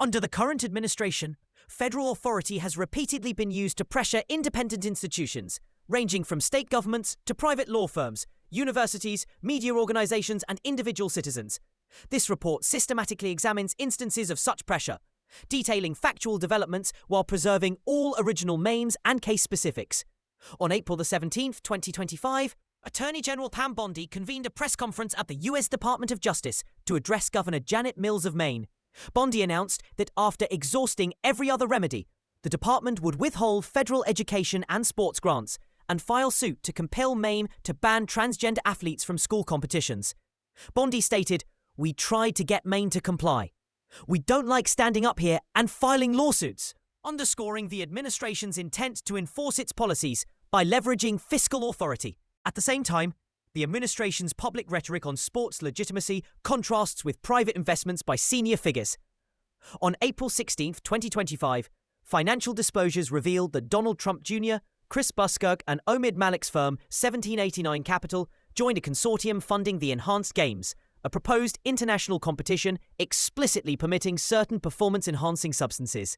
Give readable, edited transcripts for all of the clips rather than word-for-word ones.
Under the current administration, federal authority has repeatedly been used to pressure independent institutions, ranging from state governments to private law firms, universities, media organizations, and individual citizens. This report systematically examines instances of such pressure, detailing factual developments while preserving all original names and case specifics. On April 17th, 2025, Attorney General Pam Bondi convened a press conference at the U.S. Department of Justice to address Governor Janet Mills of Maine. Bondi announced that after exhausting every other remedy, the department would withhold federal education and sports grants and file suit to compel Maine to ban transgender athletes from school competitions. Bondi stated, "We tried to get Maine to comply. We don't like standing up here and filing lawsuits," underscoring the administration's intent to enforce its policies by leveraging fiscal authority. At the same time, the administration's public rhetoric on sports legitimacy contrasts with private investments by senior figures. On April 16, 2025, financial disclosures revealed that Donald Trump Jr., Chris Buskirk, and Omid Malik's firm 1789 Capital joined a consortium funding the Enhanced Games, a proposed international competition explicitly permitting certain performance-enhancing substances.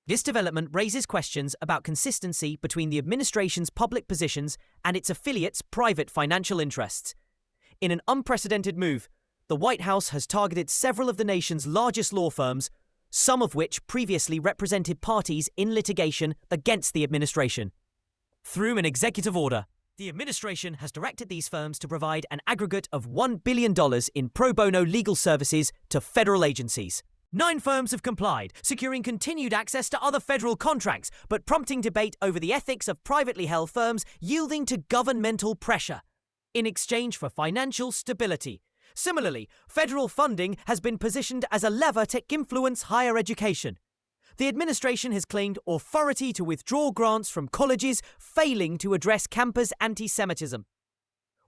This development raises questions about consistency between the administration's public positions and its affiliates' private financial interests. In an unprecedented move, the White House has targeted several of the nation's largest law firms, some of which previously represented parties in litigation against the administration. Through an executive order, the administration has directed these firms to provide an aggregate of $1 billion in pro bono legal services to federal agencies. 9 firms have complied, securing continued access to other federal contracts, but prompting debate over the ethics of privately held firms yielding to governmental pressure in exchange for financial stability. Similarly, federal funding has been positioned as a lever to influence higher education. The administration has claimed authority to withdraw grants from colleges failing to address campus anti-Semitism.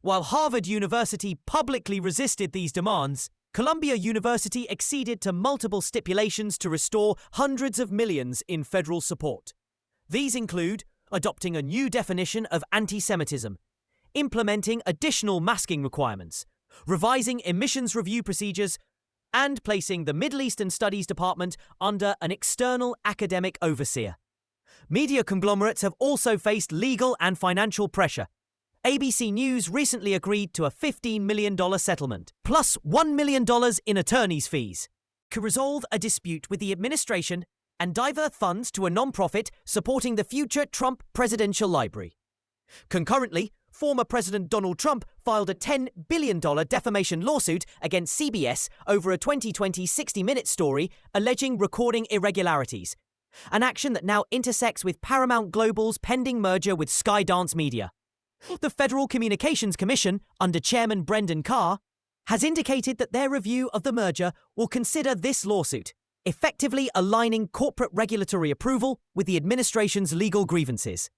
While Harvard University publicly resisted these demands, Columbia University acceded to multiple stipulations to restore hundreds of millions in federal support. These include adopting a new definition of anti-Semitism, implementing additional masking requirements, revising emissions review procedures, and placing the Middle Eastern Studies Department under an external academic overseer. Media conglomerates have also faced legal and financial pressure. ABC News recently agreed to a $15 million settlement, plus $1 million in attorney's fees, to resolve a dispute with the administration and divert funds to a nonprofit supporting the future Trump Presidential Library. Concurrently, former President Donald Trump filed a $10 billion defamation lawsuit against CBS over a 2020 60 Minutes story alleging recording irregularities, an action that now intersects with Paramount Global's pending merger with Skydance Media. The Federal Communications Commission, under Chairman Brendan Carr, has indicated that their review of the merger will consider this lawsuit, effectively aligning corporate regulatory approval with the administration's legal grievances.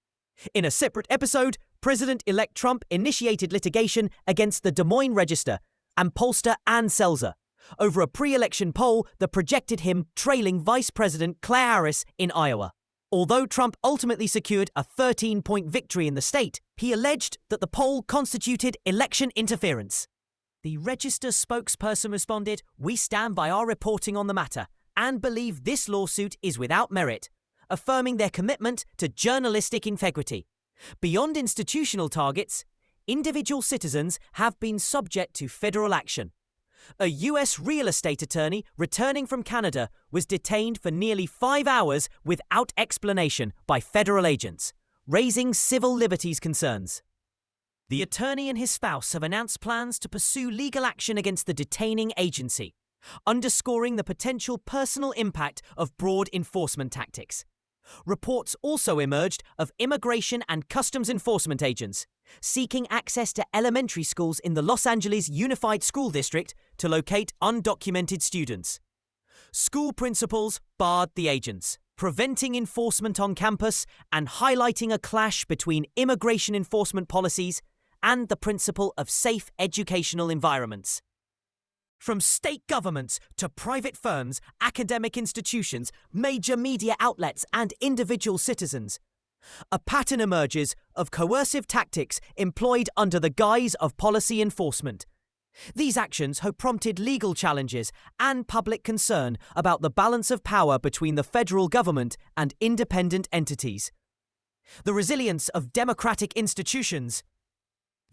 In a separate episode, President-elect Trump initiated litigation against the Des Moines Register and pollster Ann Selzer over a pre-election poll that projected him trailing Vice President Claire Harris in Iowa. Although Trump ultimately secured a 13-point victory in the state, he alleged that the poll constituted election interference. The Register spokesperson responded, "We stand by our reporting on the matter and believe this lawsuit is without merit," affirming their commitment to journalistic integrity. Beyond institutional targets, individual citizens have been subject to federal action. A U.S. real estate attorney returning from Canada was detained for nearly 5 hours without explanation by federal agents, raising civil liberties concerns. The attorney and his spouse have announced plans to pursue legal action against the detaining agency, underscoring the potential personal impact of broad enforcement tactics. Reports also emerged of immigration and customs enforcement agents seeking access to elementary schools in the Los Angeles Unified School District to locate undocumented students. School principals barred the agents, preventing enforcement on campus and highlighting a clash between immigration enforcement policies and the principle of safe educational environments. From state governments to private firms, academic institutions, major media outlets, and individual citizens, a pattern emerges of coercive tactics employed under the guise of policy enforcement. These actions have prompted legal challenges and public concern about the balance of power between the federal government and independent entities. The resilience of democratic institutions,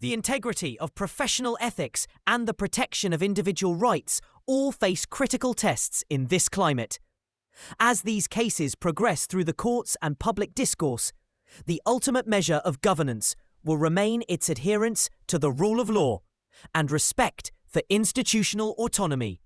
the integrity of professional ethics, and the protection of individual rights all face critical tests in this climate. As these cases progress through the courts and public discourse, the ultimate measure of governance will remain its adherence to the rule of law and respect for institutional autonomy.